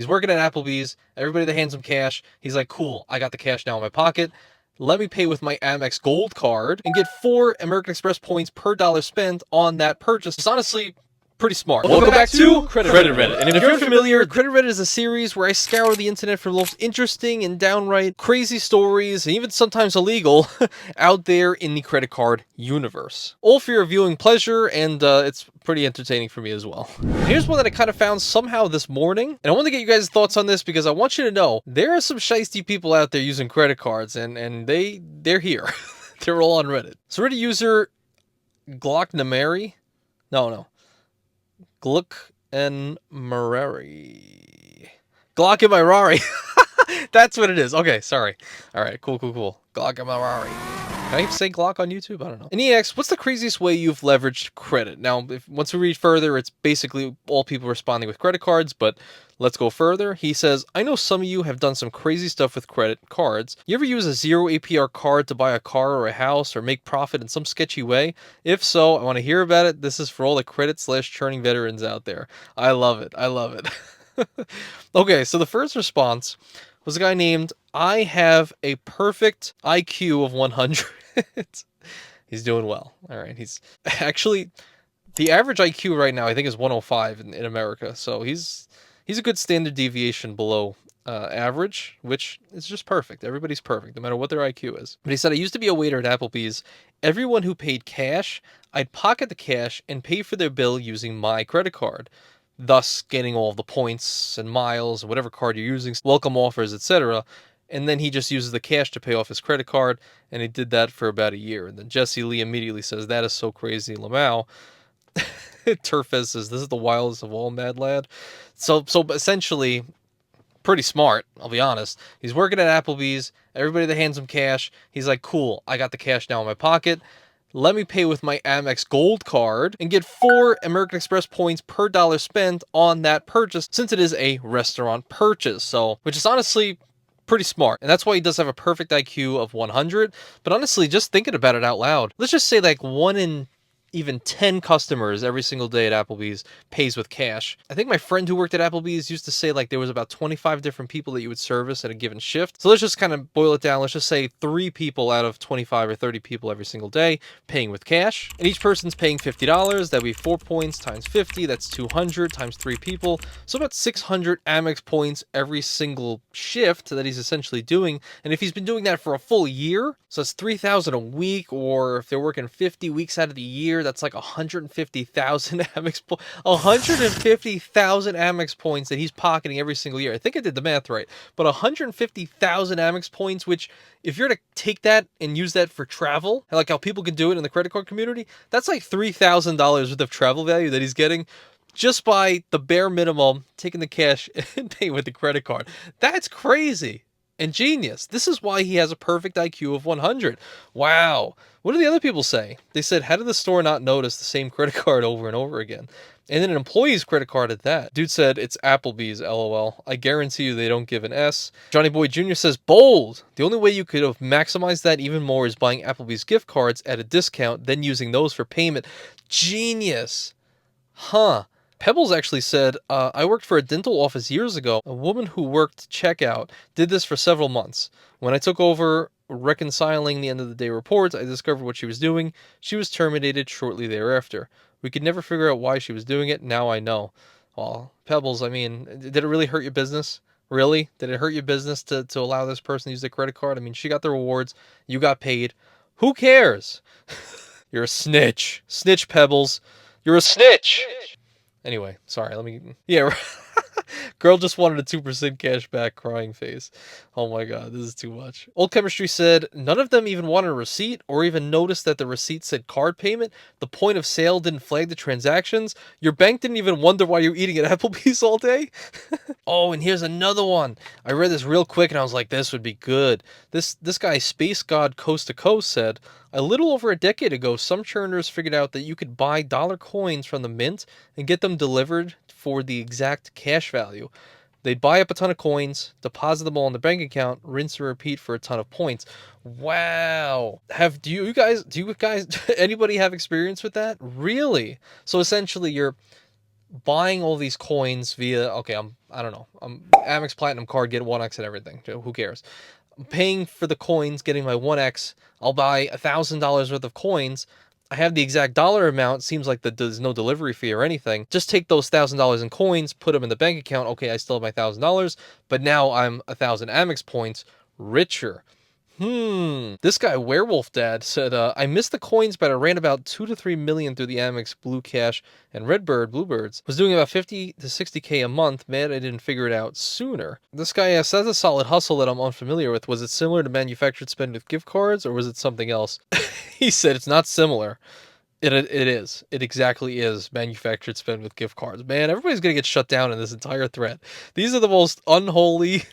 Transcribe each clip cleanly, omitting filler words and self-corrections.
He's working at Applebees. Everybody that hands him cash, he's like, cool, I got the cash now in my pocket. Let me pay with my Amex Gold card and get 4 American Express points per dollar spent on that purchase. It's honestly pretty smart. Welcome back to Credit Reddit. And if you're unfamiliar, Credit Reddit is a series where I scour the internet for the most interesting and downright crazy stories, and even sometimes illegal, out there in the credit card universe. All for your viewing pleasure, and it's pretty entertaining for me as well. Here's one that I kind of found somehow this morning, and I want to get you guys' thoughts on this because I want you to know there are some shiesty people out there using credit cards, and they're here. They're all on Reddit. So Reddit user Glocknamary, no. Gluck and Marari. Glock and Marari. That's what it is. Okay, sorry. All right, cool. Glock and Marari. Can I say Glock on YouTube? I don't know. And EX, what's the craziest way you've leveraged credit? Now, once we read further, it's basically all people responding with credit cards, but let's go further. He says, I know some of you have done some crazy stuff with credit cards. You ever use a 0 APR card to buy a car or a house or make profit in some sketchy way? If so, I want to hear about it. This is for all the credit/churning veterans out there. I love it. Okay, so the first response was a guy named I have a perfect IQ of 100. He's doing well. All right. He's actually, the average IQ right now, I think, is 105 in America. So he's a good standard deviation below average, which is just perfect. Everybody's perfect, no matter what their IQ is. But he said, I used to be a waiter at Applebees. Everyone who paid cash, I'd pocket the cash and pay for their bill using my credit card, thus getting all of the points and miles and whatever card you're using, welcome offers, etc. And then he just uses the cash to pay off his credit card, and he did that for about a year. And then Jesse Lee immediately says, that is so crazy, Lamau. Turfez says, this is the wildest of all, mad lad. So essentially, pretty smart, I'll be honest. He's working at Applebee's. Everybody that hands him cash, he's like, cool, I got the cash now in my pocket. Let me pay with my Amex Gold card and get 4 American Express points per dollar spent on that purchase, since it is a restaurant purchase. So, which is honestly pretty smart. And that's why he does have a perfect IQ of 100. But honestly, just thinking about it out loud, let's just say like 1 in even 10 customers every single day at Applebee's pays with cash. I think my friend who worked at Applebee's used to say like there was about 25 different people that you would service at a given shift. So let's just kind of boil it down. Let's just say 3 people out of 25 or 30 people every single day paying with cash. And each person's paying $50. That'd be 4 points times 50. That's 200 times 3 people. So about 600 Amex points every single shift that he's essentially doing. And if he's been doing that for a full year, so that's 3,000 a week, or if they're working 50 weeks out of the year, that's like 150,000 Amex points. 150,000 Amex points that he's pocketing every single year. I think I did the math right. But 150,000 Amex points, which if you're to take that and use that for travel, like how people can do it in the credit card community, that's like $3,000 worth of travel value that he's getting just by the bare minimum taking the cash and paying with the credit card. That's crazy. And genius. This is why he has a perfect IQ of 100. Wow. What do the other people say? They said, how did the store not notice the same credit card over and over again? And then an employee's credit card at that. Dude said, it's Applebee's, LOL. I guarantee you they don't give an S. Johnny Boy Jr. says, bold. The only way you could have maximized that even more is buying Applebee's gift cards at a discount, then using those for payment. Genius. Huh. Pebbles actually said, I worked for a dental office years ago. A woman who worked checkout did this for several months. When I took over reconciling the end of the day reports, I discovered what she was doing. She was terminated shortly thereafter. We could never figure out why she was doing it. Now I know. Well, Pebbles, I mean, did it really hurt your business? Really? Did it hurt your business to allow this person to use their credit card? I mean, she got the rewards. You got paid. Who cares? You're a snitch. Snitch, Pebbles. You're a snitch. Anyway, sorry, yeah, girl just wanted a 2% cash back, crying face. Oh my god, this is too much. Old Chemistry said, none of them even wanted a receipt or even noticed that the receipt said card payment. The point of sale didn't flag the transactions. Your bank didn't even wonder why you're eating at Applebee's all day. Oh, and here's another one. I read this real quick and I was like, this would be good. This guy, Space God Coast to Coast, said, a little over a decade ago, some churners figured out that you could buy dollar coins from the mint and get them delivered for the exact cash value. They'd buy up a ton of coins, deposit them all in the bank account, rinse and repeat for a ton of points. Wow. Do you guys, anybody have experience with that? Really? So essentially buying all these coins via, okay, I don't know, I'm Amex Platinum card, get 1x and everything. Who cares? I'm paying for the coins, getting my 1x. I'll buy $1,000 worth of coins. I have the exact dollar amount. Seems like there's no delivery fee or anything. Just take those $1,000 in coins, put them in the bank account. Okay, I still have my $1,000, but now I'm 1,000 Amex points richer. This guy, Werewolf Dad, said, I missed the coins, but I ran about 2 to 3 million through the Amex Blue Cash and Redbird Bluebirds. Was doing about 50 to 60K a month. Mad I didn't figure it out sooner. This guy asks, that's a solid hustle that I'm unfamiliar with. Was it similar to manufactured spend with gift cards, or was it something else? He said it's not similar. It is. It exactly is manufactured spend with gift cards. Man, everybody's going to get shut down in this entire thread. These are the most unholy,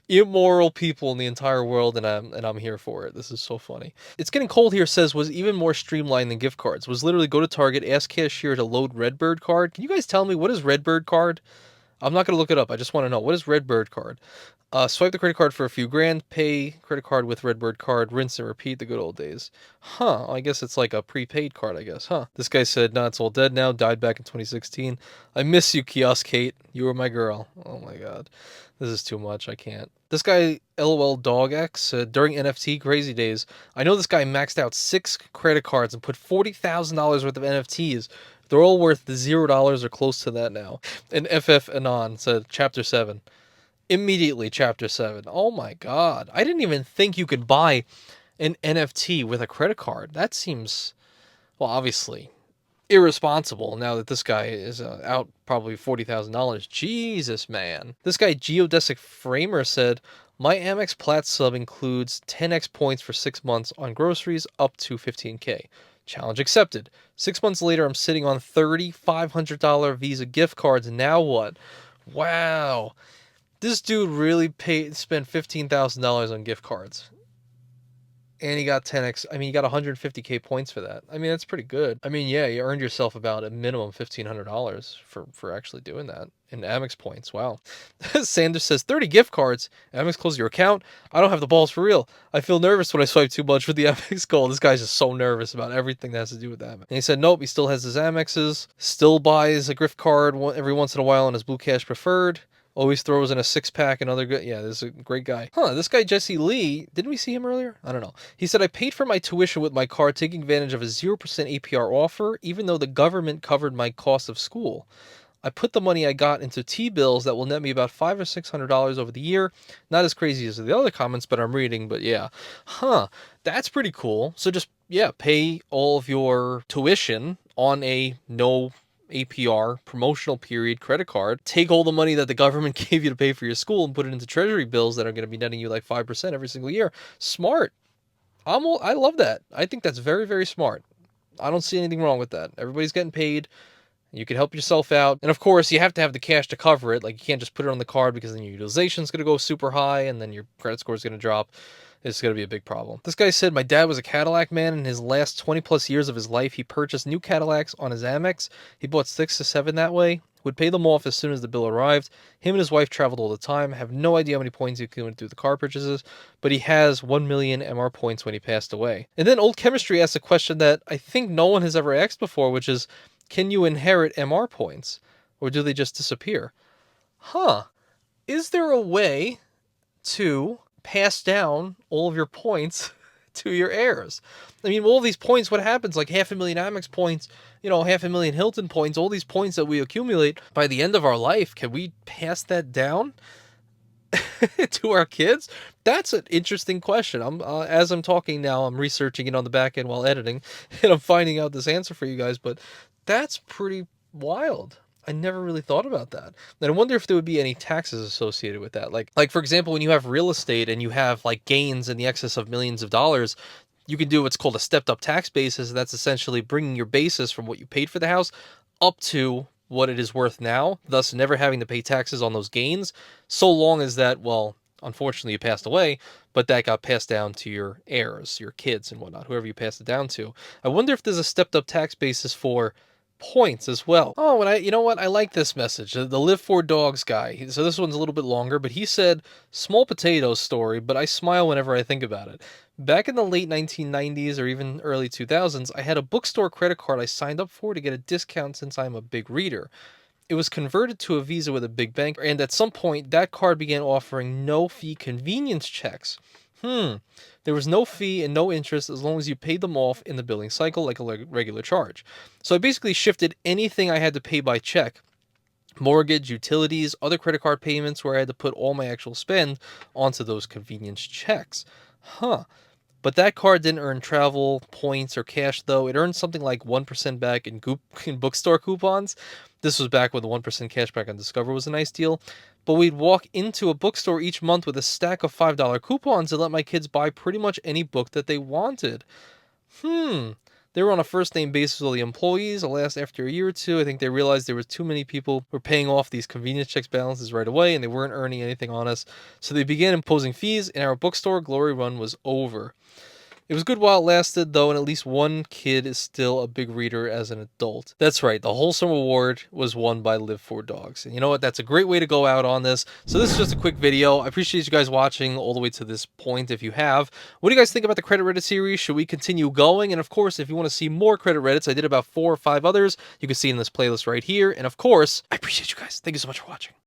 immoral people in the entire world, and I'm here for it. This is so funny. It's Getting Cold here says, was even more streamlined than gift cards. Was literally go to Target, ask cashier to load Redbird card. Can you guys tell me what is Redbird card? I'm not going to look it up. I just want to know, what is Redbird card? Swipe the credit card for a few grand, pay credit card with Redbird card, rinse and repeat, the good old days. Huh, I guess it's like a prepaid card, I guess, huh? This guy said, nah, it's all dead now, died back in 2016. I miss you, Kiosk Kate. You were my girl. Oh my god. This is too much, I can't. This guy, LOL Dog X, said, during NFT crazy days, I know this guy maxed out 6 credit cards and put $40,000 worth of NFTs. They're all worth $0 or close to that now. And FF Anon said, Chapter 7. Immediately, Chapter 7. Oh my god. I didn't even think you could buy an NFT with a credit card. That seems, well, obviously irresponsible now that this guy is out probably $40,000. Jesus, man. This guy, Geodesic Framer, said, my Amex Plat sub includes 10x points for 6 months on groceries up to 15K. Challenge accepted. 6 months later, I'm sitting on $3,500 Visa gift cards. Now what? Wow. This dude really spent $15,000 on gift cards. And he got 10x. I mean, he got 150K points for that. I mean, that's pretty good. I mean, yeah, you earned yourself about a minimum $1,500 for actually doing that in Amex points. Wow. Sanders says, 30 gift cards. Amex close your account. I don't have the balls for real. I feel nervous when I swipe too much with the Amex Gold. This guy's just so nervous about everything that has to do with Amex. And he said, nope, he still has his Amexes. Still buys a gift card every once in a while on his Blue Cash Preferred. Always throws in a 6-pack and other good. Yeah, this is a great guy. Huh, this guy, Jesse Lee, didn't we see him earlier? I don't know. He said, I paid for my tuition with my card, taking advantage of a 0% APR offer, even though the government covered my cost of school. I put the money I got into T-bills that will net me about $500 or $600 over the year. Not as crazy as the other comments, but I'm reading, but yeah. Huh, that's pretty cool. So just, yeah, pay all of your tuition on a no APR promotional period credit card, take all the money that the government gave you to pay for your school and put it into treasury bills that are going to be netting you like 5% every single year. Smart. I love that. I think that's very, very smart. I don't see anything wrong with that. Everybody's getting paid. You can help yourself out. And of course, you have to have the cash to cover it. Like, you can't just put it on the card, because then your utilization is going to go super high and then your credit score is going to drop. It's going to be a big problem. This guy said, my dad was a Cadillac man. In his last 20 plus years of his life, he purchased new Cadillacs on his Amex. He bought 6 to 7 that way. Would pay them off as soon as the bill arrived. Him and his wife traveled all the time. Have no idea how many points he accumulated through the car purchases, but he has 1 million MR points when he passed away. And then Old Chemistry asked a question that I think no one has ever asked before, which is, can you inherit MR points, or do they just disappear? Huh. Is there a way to pass down all of your points to your heirs? I mean, all these points, what happens? Like 500,000 Amex points, 500,000 Hilton points, all these points that we accumulate by the end of our life, can we pass that down to our kids? That's an interesting question. As I'm talking now, I'm researching it on the back end while editing, and I'm finding out this answer for you guys, but that's pretty wild. I never really thought about that. And I wonder if there would be any taxes associated with that. Like for example, when you have real estate and you have like gains in the excess of millions of dollars, you can do what's called a stepped up tax basis. That's essentially bringing your basis from what you paid for the house up to what it is worth now, thus never having to pay taxes on those gains, so long as that, well, unfortunately you passed away, but that got passed down to your heirs, your kids and whatnot, whoever you passed it down to. I wonder if there's a stepped up tax basis for points as well. Oh, and you know what? I like this message. The Live for Dogs guy. So this one's a little bit longer, but he said, "Small potatoes story, but I smile whenever I think about it. Back in the late 1990s or even early 2000s, I had a bookstore credit card I signed up for to get a discount since I'm a big reader. It was converted to a Visa with a big bank, and at some point, that card began offering no-fee convenience checks. There was no fee and no interest as long as you paid them off in the billing cycle like a regular charge. So I basically shifted anything I had to pay by check, mortgage, utilities, other credit card payments where I had to put all my actual spend onto those convenience checks. Huh. But that card didn't earn travel points or cash, though. It earned something like 1% back in, in bookstore coupons. This was back when the 1% cashback on Discover was a nice deal. But we'd walk into a bookstore each month with a stack of $5 coupons and let my kids buy pretty much any book that they wanted. They were on a first name basis with all the employees. Alas, after a year or two, I think they realized there was too many people who were paying off these convenience checks balances right away and they weren't earning anything on us. So they began imposing fees and our bookstore glory run was over. It was good while it lasted, though, and at least one kid is still a big reader as an adult. That's right, the wholesome award was won by Live for Dogs. And you know what? That's a great way to go out on this. So this is just a quick video. I appreciate you guys watching all the way to this point if you have. What do you guys think about the Credit Reddit series? Should we continue going? And of course, if you want to see more Credit Reddits, I did about 4 or 5 others. You can see in this playlist right here. And of course, I appreciate you guys. Thank you so much for watching.